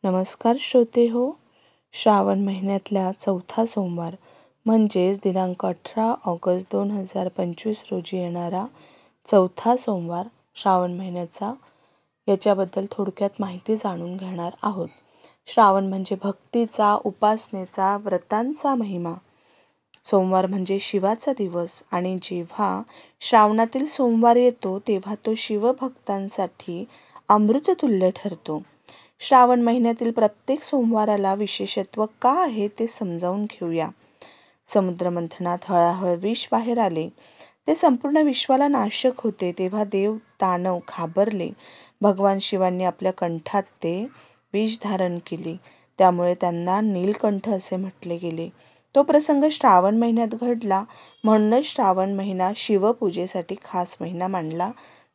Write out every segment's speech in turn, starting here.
नमस्कार श्रोते हो. श्रावण महिन्यातला चौथा सोमवार म्हणजेच दिनांक 18 ऑगस्ट 2025 रोजी येणारा चौथा सोमवार श्रावण महिन्याचा, याच्याबद्दल थोडक्यात माहिती जाणून घेणार आहोत. श्रावण म्हणजे भक्तीचा, उपासनेचा, व्रतांचा महिमा. सोमवार म्हणजे शिवाचा दिवस आणि जेव्हा श्रावणातील सोमवार येतो तेव्हा तो शिवभक्तांसाठी अमृततुल्य ठरतो. श्रावण महिन्यातील प्रत्येक सोमवाराला विशेषत्व का आहे ते समजावून घेऊया. समुद्रमंथनात हळाहळ विष बाहेर आले. ते संपूर्ण विश्वाला नाशक होते तेव्हा देव दानव घाबरले. भगवान शिवांनी आपल्या कंठात ते विष धारण केले, त्यामुळे त्यांना नीलकंठ असे म्हटले गेले. तो प्रसंग श्रावण महिन्यात घडला, म्हणूनच श्रावण महिना शिवपूजेसाठी खास महिना मानला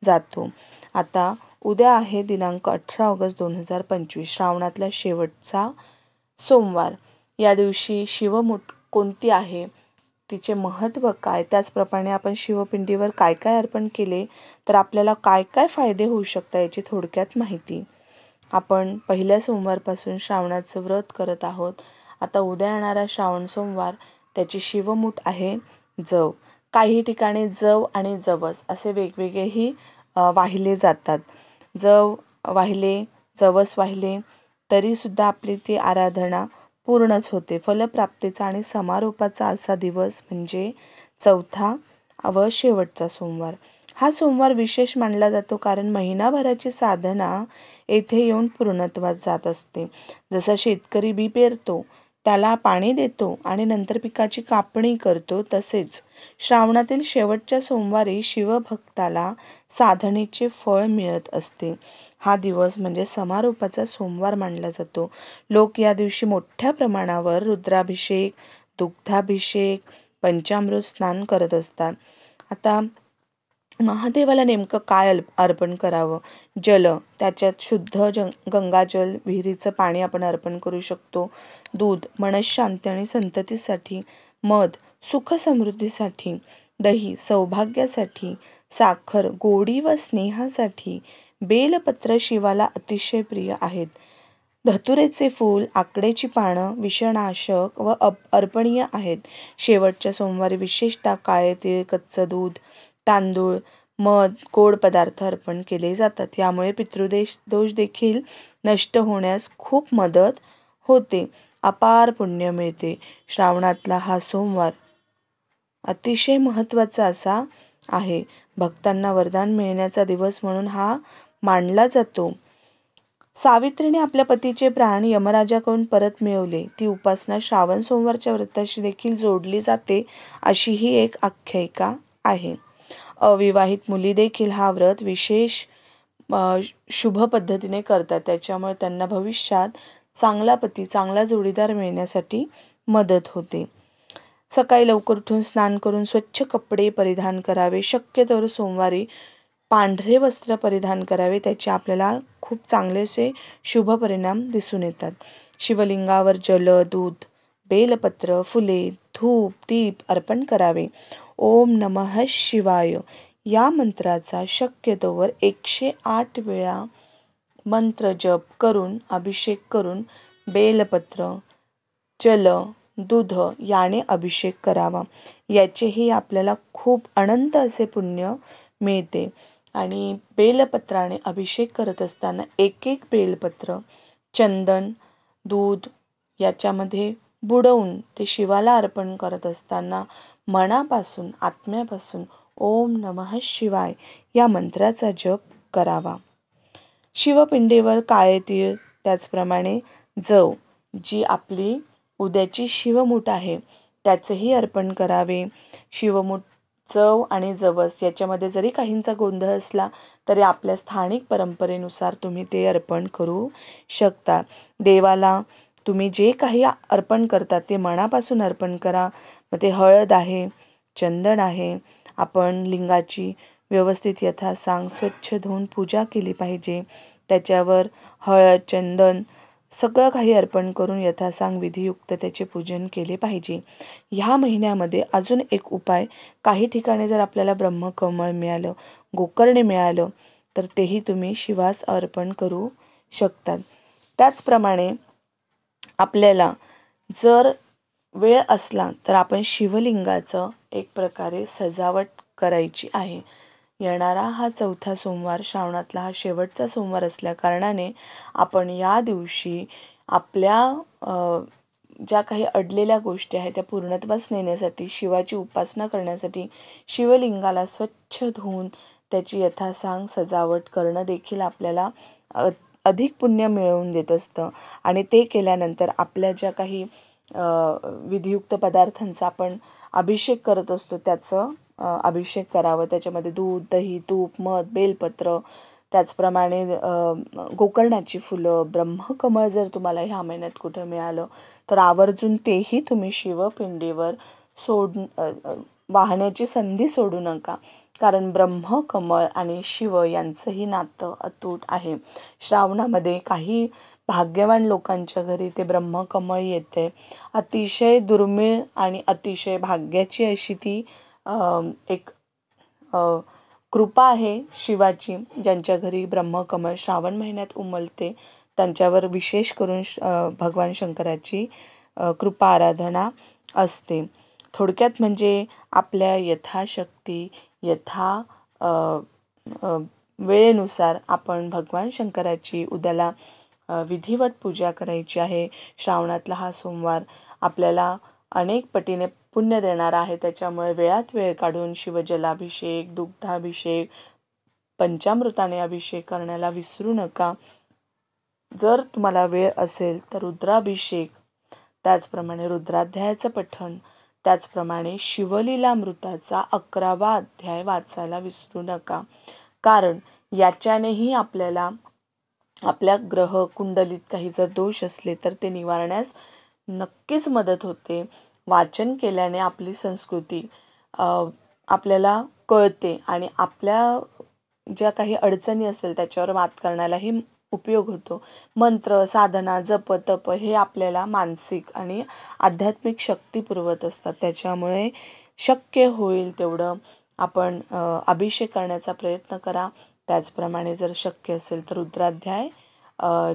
जातो. आता उद्या आहे दिनांक 18 ऑगस्ट 2025, श्रावणातला शेवटचा सोमवार. या दिवशी शिवमूठ कोणती आहे, तिचे महत्त्व काय, त्याचप्रमाणे आपण शिवपिंडीवर काय काय अर्पण केले तर आपल्याला काय काय फायदे होऊ शकतात याची थोडक्यात माहिती. आपण पहिल्या सोमवारपासून श्रावणाचं व्रत करत आहोत. आता उद्या येणारा श्रावण सोमवार, त्याची शिवमूठ आहे जव. काही ठिकाणी जव आणि जवस असे वेगवेगळेही वाहिले जातात. जव वाहिले, जवस वाहिले तरीसुद्धा आपली ती आराधना पूर्णच होते. फलप्राप्तीचा आणि समारोपाचा असा दिवस म्हणजे चौथा व शेवटचा सोमवार. हा सोमवार विशेष मानला जातो कारण महिनाभराची साधना येथे येऊन पूर्णत्वास जात असते. जसा शेतकरी बी पेरतो, त्याला पाणी देतो आणि नंतर पिकाची कापणी करतो, तसेच श्रावणातील शेवटच्या सोमवारी शिवभक्ताला साधनेचे फळ मिळत असते. हा दिवस म्हणजे समारोपाचा सोमवार मानला जातो. लोक या दिवशी मोठ्या प्रमाणावर रुद्राभिषेक, दुग्धाभिषेक, पंचामृत स्नान करत असतात. आता महादेवाला नेमकं काय अर्पण करावं? जल, त्याच्यात शुद्ध गंगाजल, विहिरीचं पाणी आपण अर्पण करू शकतो. दूध, मनःशांती आणि संततीसाठी. मध, सुख समृद्धीसाठी. दही, सौभाग्यासाठी. साखर, गोडी व स्नेहासाठी. बेलपत्र शिवाला अतिशय प्रिय आहेत. धतुरेचे फूल, आकडेची पानं विषनाशक व अर्पणीय आहेत. शेवटच्या सोमवारी विशेषतः काळे तीळ, कच्चं दूध, तांदूळ, मध, गोड पदार्थ अर्पण केले जातात. यामुळे पितृदोष देखील नष्ट होण्यास खूप मदत होते. अपार पुण्य मिळते. श्रावणातला हा सोमवार अतिशय महत्त्वाचा असा आहे. भक्तांना वरदान मिळण्याचा दिवस म्हणून हा मानला जातो. सावित्रीने आपल्या पतीचे प्राण यमराजाकडून परत मिळवले. ती उपासना श्रावण सोमवारच्या व्रताशी देखील जोडली जाते, अशी ही एक आख्यायिका आहे. अविवाहित मुली देखील हा व्रत विशेष शुभ पद्धतीने करतात. त्याच्यामुळे त्यांना भविष्यात चांगला पती, चांगला जोडीदार मिळण्यासाठी मदत होते. सकाळी लवकर उठून स्नान करून स्वच्छ कपडे परिधान करावे. शक्यतोवर सोमवारी पांढरे वस्त्र परिधान करावे. त्याचे आपल्याला खूप चांगलेसे शुभ परिणाम दिसून येतात. शिवलिंगावर जल, दूध, बेलपत्र, फुले, धूप, दीप अर्पण करावे. ओम नमः शिवाय या मंत्राचा शक्यतोवर 108 वेळा मंत्र जप करून, अभिषेक करून बेलपत्र, जल, दूध याने अभिषेक करावा. याचेही आपल्याला खूप अनंत असे पुण्य मिळते. आणि बेलपत्राने अभिषेक करत असताना एक एक बेलपत्र चंदन, दूध याच्यामध्ये बुडवून ते शिवाला अर्पण करत असताना मनापासून, आत्म्यापासून ओम नमः शिवाय या मंत्राचा जप करावा. शिवपिंडीवर काळे तीळ, त्याचप्रमाणे जव, जी आपली उद्याची शिवमूठ आहे, त्याचेही अर्पण करावे. शिवमूठ, जव आणि जवस याच्यामध्ये जरी काहींचा गोंधळ असला तरी आपल्या स्थानिक परंपरेनुसार तुम्ही ते अर्पण करू शकता. देवाला तुम्ही जे काही अर्पण करता ते मनापासून अर्पण करा. मग ते हळद आहे, चंदन आहे. आपण लिंगाची व्यवस्थित यथासांग स्वच्छ धुवून पूजा केली पाहिजे. त्याच्यावर हळद, चंदन सगळं काही अर्पण करून यथासांग विधियुक्त त्याचे पूजन केले पाहिजे. ह्या महिन्यामध्ये अजून एक उपाय, काही ठिकाणी जर आपल्याला ब्रह्मकमळ मिळालं, गोकर्णे मिळालं तर तेही तुम्ही शिवास अर्पण करू शकतात. त्याचप्रमाणे आपल्याला जर वेळ असला तर आपण शिवलिंगाचं एक प्रकारे सजावट करायची आहे. येणारा हा चौथा सोमवार श्रावणातला हा शेवटचा सोमवार असल्या कारणाने आपण या दिवशी आपल्या ज्या काही अडलेल्या गोष्टी आहेत त्या पूर्णत्वास नेण्यासाठी, शिवाची उपासना करण्यासाठी शिवलिंगाला स्वच्छ धुवून त्याची यथासांग सजावट करणं देखील आपल्याला अधिक पुण्य मिळवून देत असतं. आणि ते केल्यानंतर आपल्या ज्या काही विधियुक्त पदार्थांचा आपण अभिषेक करत असतो त्याचं अभिषेक करावं. त्याच्यामध्ये दूध, दही, तूप, मध, बेलपत्र, त्याचप्रमाणे गोकर्णाची फुलं, ब्रह्मकमळ जर तुम्हाला ह्या महिन्यात कुठं मिळालं तर आवर्जून तेही तुम्ही शिवपिंडीवर वाहण्याची संधी सोडू नका. कारण ब्रह्मकमळ आणि शिव यांचंही नातं अतूट आहे. श्रावणामध्ये काही भाग्यवान लोकांच्या घरी ते ब्रह्मकमळ येते. अतिशय दुर्मिळ आणि अतिशय भाग्याची अशी ती एक कृपा आहे शिवाची. ज्यांच्या घरी ब्रह्मकमळ श्रावण महिन्यात उमलते त्यांच्यावर विशेष करून भगवान शंकराची कृपा आराधना असते. थोडक्यात म्हणजे आपल्या यथाशक्ती वेळेनुसार आपण भगवान शंकराची उद्याला विधिवत पूजा करायची आहे. श्रावणातला हा सोमवार आपल्याला अनेक पटीने पुण्य देणारा आहे. त्याच्यामुळे वेळात वेळ काढून शिवजलाभिषेक, दुग्धाभिषेक, पंचामृताने अभिषेक करण्याला विसरू नका. जर तुम्हाला वेळ असेल तर रुद्राभिषेक, त्याचप्रमाणे रुद्राध्यायाचं पठण, त्याचप्रमाणे शिवलीलामृताचा 11वा अध्याय वाचायला विसरू नका. कारण याच्यानेही आपल्याला आपल्या ग्रह कुंडलीत काही जर दोष असले तर ते निवारण्यास नक्कीच मदत होते. वाचन केल्याने आपली संस्कृती आपल्याला कळते आणि आपल्या ज्या काही अडचणी असेल त्याच्यावर मात करण्यालाही उपयोग होतो. मंत्र, साधना, जप, तप हे आपल्याला मानसिक आणि आध्यात्मिक शक्ती पुरवत असतात. त्याच्यामुळे शक्य होईल तेवढं आपण अभिषेक करण्याचा प्रयत्न करा. त्याचप्रमाणे जर शक्य असेल तर रुद्राध्याय,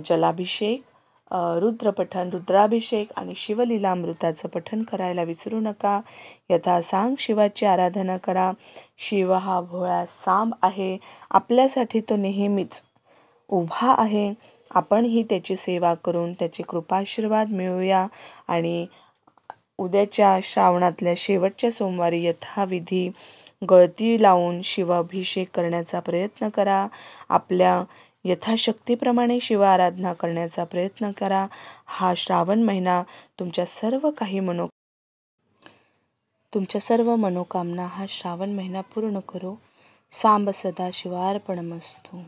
जलाभिषेक, रुद्रपठण, रुद्राभिषेक आणि शिवलीलामृताचं पठण करायला विसरू नका. यथासांग शिवाची आराधना करा. शिव हा भोळा सांब आहे. आपल्यासाठी तो नेहमीच उभा आहे. आपणही त्याची सेवा करून त्याचे कृपाशीर्वाद मिळूया आणि उद्याच्या श्रावणातल्या शेवटच्या सोमवारी यथाविधी गळती लावून शिवाभिषेक करण्याचा प्रयत्न करा. आपल्या यथाशक्तीप्रमाणे शिव आराधना करण्याचा प्रयत्न करा. हा श्रावण महिना तुमच्या सर्व मनोकामना हा श्रावण महिना पूर्ण करो. सांब सदा शिवार्पणमस्तु.